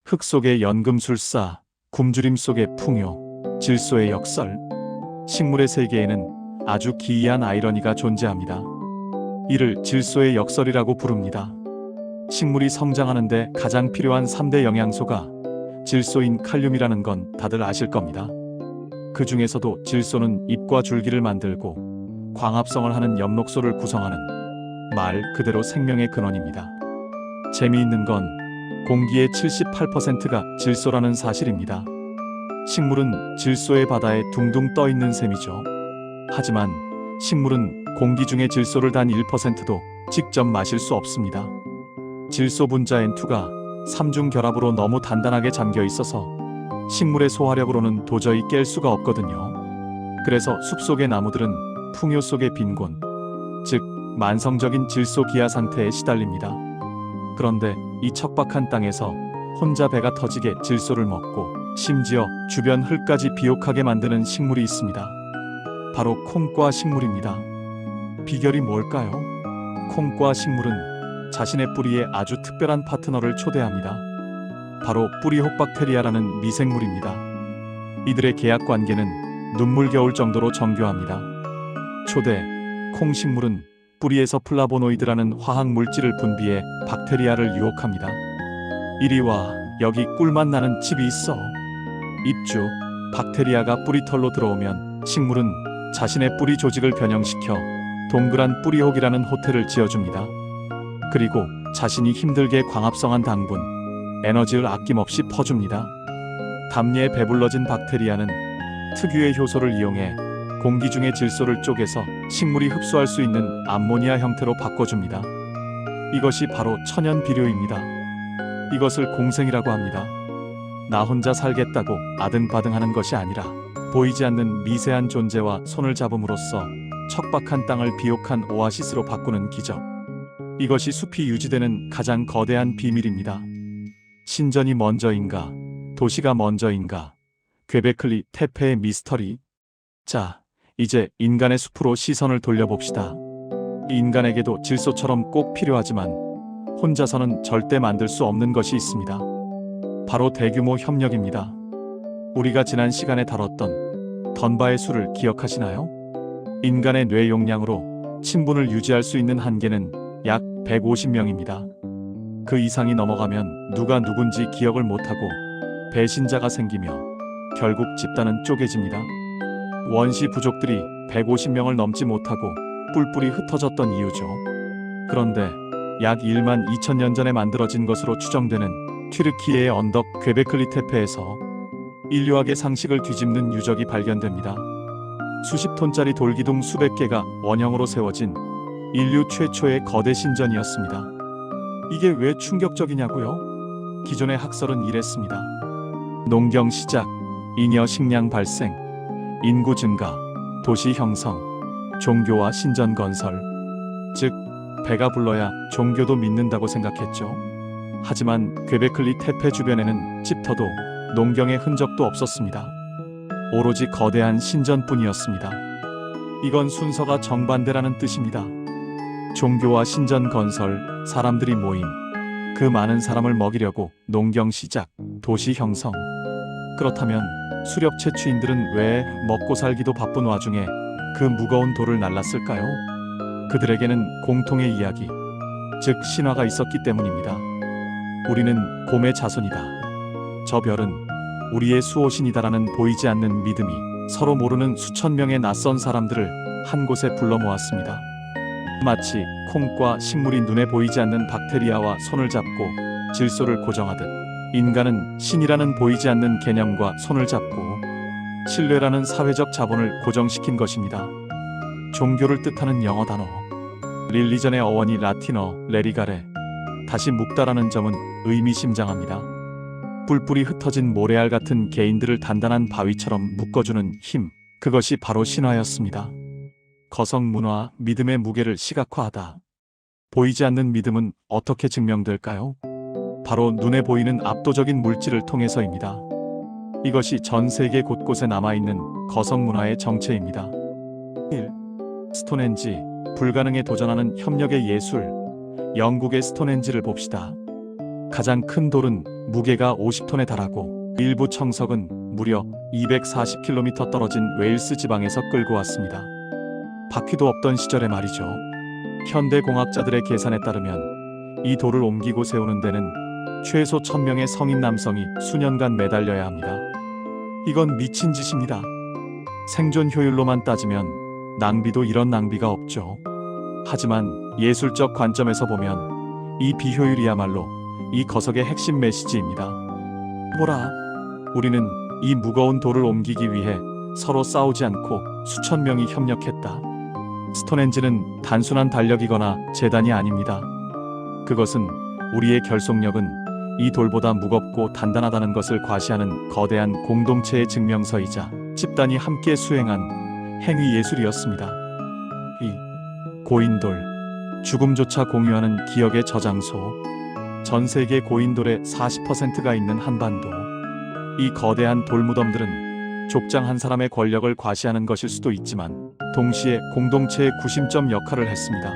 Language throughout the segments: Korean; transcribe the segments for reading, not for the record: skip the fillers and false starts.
흙 속의 연금술사, 굶주림 속의 풍요, 질소의 역설. 식물의 세계에는 아주 기이한 아이러니가 존재합니다. 이를 질소의 역설이라고 부릅니다. 식물이 성장하는데 가장 필요한 3대 영양소가 질소인 칼륨이라는 건 다들 아실 겁니다. 그 중에서도 질소는 잎과 줄기를 만들고 광합성을 하는 엽록소를 구성하는 말 그대로 생명의 근원입니다. 재미있는 건 공기의 78%가 질소라는 사실입니다. 식물은 질소의 바다에 둥둥 떠 있는 셈이죠. 하지만 식물은 공기 중에 질소를 단 1%도 직접 마실 수 없습니다. 질소 분자 N2가 삼중 결합으로 너무 단단하게 잠겨 있어서 식물의 소화력으로는 도저히 깰 수가 없거든요. 그래서 숲속의 나무들은 풍요 속의 빈곤, 즉 만성적인 질소 기하 상태에 시달립니다. 그런데 이 척박한 땅에서 혼자 배가 터지게 질소를 먹고 심지어 주변 흙까지 비옥하게 만드는 식물이 있습니다. 바로 콩과 식물입니다. 비결이 뭘까요? 콩과 식물은 자신의 뿌리에 아주 특별한 파트너를 초대합니다. 바로 뿌리 혹박테리아라는 미생물입니다. 이들의 계약 관계는 눈물겨울 정도로 정교합니다. 초대 콩식물은 뿌리에서 플라보노이드라는 화학 물질을 분비해 박테리아를 유혹합니다. 이리 와, 여기 꿀맛 나는 칩이 있어. 입주, 박테리아가 뿌리털로 들어오면 식물은 자신의 뿌리 조직을 변형시켜 동그란 뿌리혹이라는 호텔을 지어줍니다. 그리고 자신이 힘들게 광합성한 당분, 에너지를 아낌없이 퍼줍니다. 담례에 배불러진 박테리아는 특유의 효소를 이용해 공기 중의 질소를 쪼개서 식물이 흡수할 수 있는 암모니아 형태로 바꿔줍니다. 이것이 바로 천연 비료입니다. 이것을 공생이라고 합니다. 나 혼자 살겠다고 아등바등하는 것이 아니라 보이지 않는 미세한 존재와 손을 잡음으로써 척박한 땅을 비옥한 오아시스로 바꾸는 기적. 이것이 숲이 유지되는 가장 거대한 비밀입니다. 신전이 먼저인가, 도시가 먼저인가, 괭베클리 테페의 미스터리. 자, 이제 인간의 숲으로 시선을 돌려봅시다. 인간에게도 질소처럼 꼭 필요하지만 혼자서는 절대 만들 수 없는 것이 있습니다. 바로 대규모 협력입니다. 우리가 지난 시간에 다뤘던 던바의 수를 기억하시나요? 인간의 뇌 용량으로 친분을 유지할 수 있는 한계는 약 150명입니다. 그 이상이 넘어가면 누가 누군지 기억을 못하고 배신자가 생기며 결국 집단은 쪼개집니다. 원시 부족들이 150명을 넘지 못하고 뿔뿔이 흩어졌던 이유죠. 그런데 약 1만 2천 년 전에 만들어진 것으로 추정되는 튀르키예의 언덕 괭베클리 테페에서 인류학의 상식을 뒤집는 유적이 발견됩니다. 수십 톤짜리 돌기둥 수백 개가 원형으로 세워진 인류 최초의 거대 신전이었습니다. 이게 왜 충격적이냐고요? 기존의 학설은 이랬습니다. 농경 시작, 잉여 식량 발생, 인구 증가, 도시 형성, 종교와 신전 건설. 즉, 배가 불러야 종교도 믿는다고 생각했죠. 하지만 괭베클리 테페 주변에는 집터도 농경의 흔적도 없었습니다. 오로지 거대한 신전뿐이었습니다. 이건 순서가 정반대라는 뜻입니다. 종교와 신전 건설, 사람들이 모임, 그 많은 사람을 먹이려고 농경 시작, 도시 형성. 그렇다면 수렵 채취인들은 왜 먹고 살기도 바쁜 와중에 그 무거운 돌을 날랐을까요? 그들에게는 공통의 이야기, 즉 신화가 있었기 때문입니다. 우리는 곰의 자손이다. 저 별은 우리의 수호신이다라는 보이지 않는 믿음이 서로 모르는 수천 명의 낯선 사람들을 한 곳에 불러 모았습니다. 마치 콩과 식물이 눈에 보이지 않는 박테리아와 손을 잡고 질소를 고정하듯 인간은 신이라는 보이지 않는 개념과 손을 잡고 신뢰라는 사회적 자본을 고정시킨 것입니다. 종교를 뜻하는 영어 단어 릴리전의 어원이 라틴어 레리가레, 다시 묵다라는 점은 의미심장합니다. 뿔뿔이 흩어진 모래알 같은 개인들을 단단한 바위처럼 묶어주는 힘, 그것이 바로 신화였습니다. 거성 문화, 믿음의 무게를 시각화하다. 보이지 않는 믿음은 어떻게 증명될까요? 바로 눈에 보이는 압도적인 물질을 통해서입니다. 이것이 전 세계 곳곳에 남아있는 거성 문화의 정체입니다. 1. 스톤헨지, 불가능에 도전하는 협력의 예술. 영국의 스톤헨지를 봅시다. 가장 큰 돌은 무게가 50톤에 달하고 일부 청석은 무려 240km 떨어진 웨일스 지방에서 끌고 왔습니다. 바퀴도 없던 시절에 말이죠. 현대 공학자들의 계산에 따르면 이 돌을 옮기고 세우는 데는 최소 1000명의 성인 남성이 수년간 매달려야 합니다. 이건 미친 짓입니다. 생존 효율로만 따지면 낭비도 이런 낭비가 없죠. 하지만 예술적 관점에서 보면 이 비효율이야말로 이 거석의 핵심 메시지입니다. 보라, 우리는 이 무거운 돌을 옮기기 위해 서로 싸우지 않고 수천 명이 협력했다. 스톤헨지는 단순한 달력이거나 재단이 아닙니다. 그것은 우리의 결속력은 이 돌보다 무겁고 단단하다는 것을 과시하는 거대한 공동체의 증명서이자 집단이 함께 수행한 행위 예술이었습니다. 이 고인돌, 죽음조차 공유하는 기억의 저장소, 전 세계 고인돌의 40%가 있는 한반도. 이 거대한 돌무덤들은 족장 한 사람의 권력을 과시하는 것일 수도 있지만 동시에 공동체의 구심점 역할을 했습니다.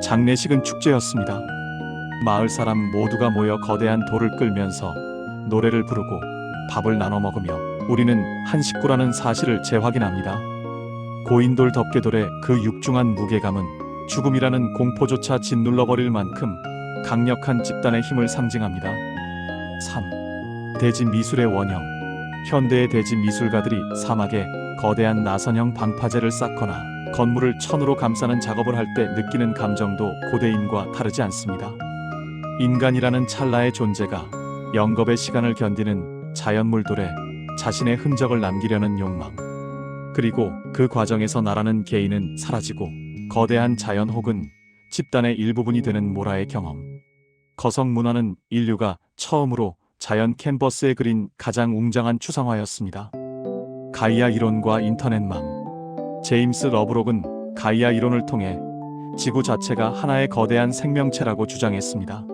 장례식은 축제였습니다. 마을 사람 모두가 모여 거대한 돌을 끌면서 노래를 부르고 밥을 나눠 먹으며 우리는 한 식구라는 사실을 재확인합니다. 고인돌 덮개돌의 그 육중한 무게감은 죽음이라는 공포조차 짓눌러버릴 만큼 강력한 집단의 힘을 상징합니다. 3. 대지 미술의 원형. 현대의 대지 미술가들이 사막에 거대한 나선형 방파제를 쌓거나 건물을 천으로 감싸는 작업을 할 때 느끼는 감정도 고대인과 다르지 않습니다. 인간이라는 찰나의 존재가 영겁의 시간을 견디는 자연물돌에 자신의 흔적을 남기려는 욕망, 그리고 그 과정에서 나라는 개인은 사라지고 거대한 자연 혹은 집단의 일부분이 되는 모라의 경험. 거석 문화는 인류가 처음으로 자연 캔버스에 그린 가장 웅장한 추상화였습니다. 가이아 이론과 인터넷망. 제임스 러브록은 가이아 이론을 통해 지구 자체가 하나의 거대한 생명체라고 주장했습니다.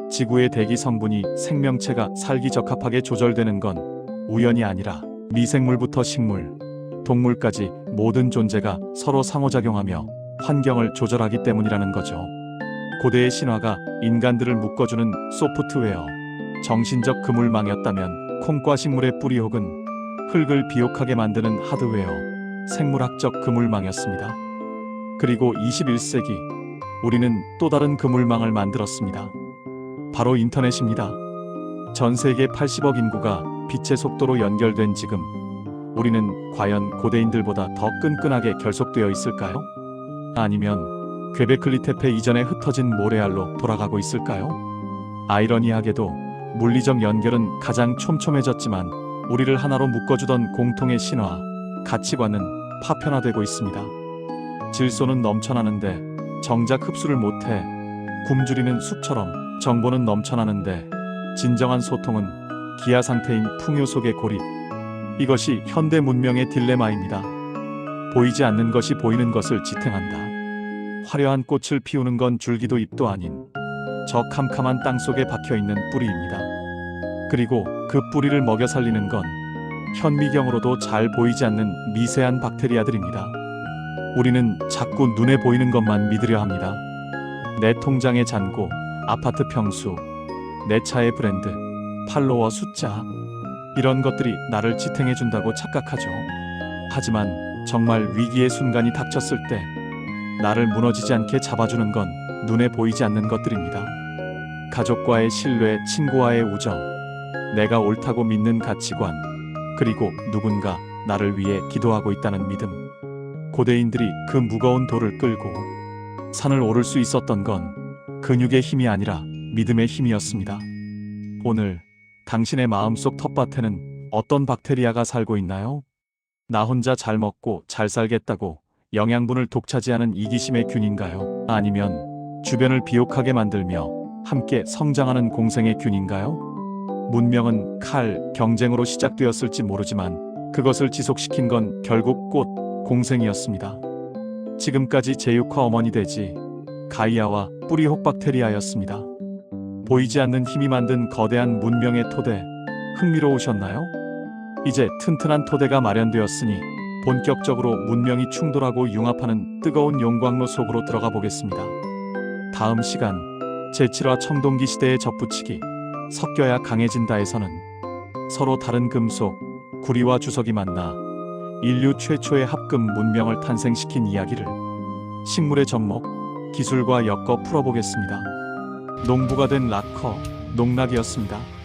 지구의 대기 성분이 생명체가 살기 적합하게 조절되는 건 우연이 아니라 미생물부터 식물, 동물까지 모든 존재가 서로 상호작용하며 환경을 조절하기 때문이라는 거죠. 고대의 신화가 인간들을 묶어주는 소프트웨어, 정신적 그물망이었다면 콩과 식물의 뿌리 혹은 흙을 비옥하게 만드는 하드웨어, 생물학적 그물망이었습니다. 그리고 21세기, 우리는 또 다른 그물망을 만들었습니다. 바로 인터넷입니다. 전 세계 80억 인구가 빛의 속도로 연결된 지금, 우리는 과연 고대인들보다 더 끈끈하게 결속되어 있을까요? 아니면 괭베클리 테페 이전에 흩어진 모래알로 돌아가고 있을까요? 아이러니하게도 물리적 연결은 가장 촘촘해졌지만 우리를 하나로 묶어주던 공통의 신화, 가치관은 파편화되고 있습니다. 질소는 넘쳐나는데 정작 흡수를 못해. 굶주리는 숲처럼 정보는 넘쳐나는데 진정한 소통은 기아 상태인 풍요 속의 고립. 이것이 현대 문명의 딜레마입니다. 보이지 않는 것이 보이는 것을 지탱한다. 화려한 꽃을 피우는 건 줄기도 잎도 아닌 저 캄캄한 땅 속에 박혀있는 뿌리입니다. 그리고 그 뿌리를 먹여 살리는 건 현미경으로도 잘 보이지 않는 미세한 박테리아들입니다. 우리는 자꾸 눈에 보이는 것만 믿으려 합니다. 내 통장의 잔고, 아파트 평수, 내 차의 브랜드, 팔로워 숫자, 이런 것들이 나를 지탱해준다고 착각하죠. 하지만 정말 위기의 순간이 닥쳤을 때 나를 무너지지 않게 잡아주는 건 눈에 보이지 않는 것들입니다. 가족과의 신뢰, 친구와의 우정, 내가 옳다고 믿는 가치관, 그리고 누군가 나를 위해 기도하고 있다는 믿음. 고대인들이 그 무거운 돌을 끌고 산을 오를 수 있었던 건 근육의 힘이 아니라 믿음의 힘이었습니다. 오늘 당신의 마음속 텃밭에는 어떤 박테리아가 살고 있나요? 나 혼자 잘 먹고 잘 살겠다고 영양분을 독차지하는 이기심의 균인가요? 아니면 주변을 비옥하게 만들며 함께 성장하는 공생의 균인가요? 문명은 칼, 경쟁으로 시작되었을지 모르지만 그것을 지속시킨 건 결국 꽃, 공생이었습니다. 지금까지 제육화 어머니 돼지, 가이아와 뿌리 혹박테리아였습니다. 보이지 않는 힘이 만든 거대한 문명의 토대, 흥미로우셨나요? 이제 튼튼한 토대가 마련되었으니 본격적으로 문명이 충돌하고 융합하는 뜨거운 용광로 속으로 들어가 보겠습니다. 다음 시간, 제7화 청동기 시대의 접붙이기, 섞여야 강해진다에서는 서로 다른 금속, 구리와 주석이 만나 인류 최초의 합금 문명을 탄생시킨 이야기를 식물의 접목, 기술과 엮어 풀어보겠습니다. 농부가 된 락커, 농락이었습니다.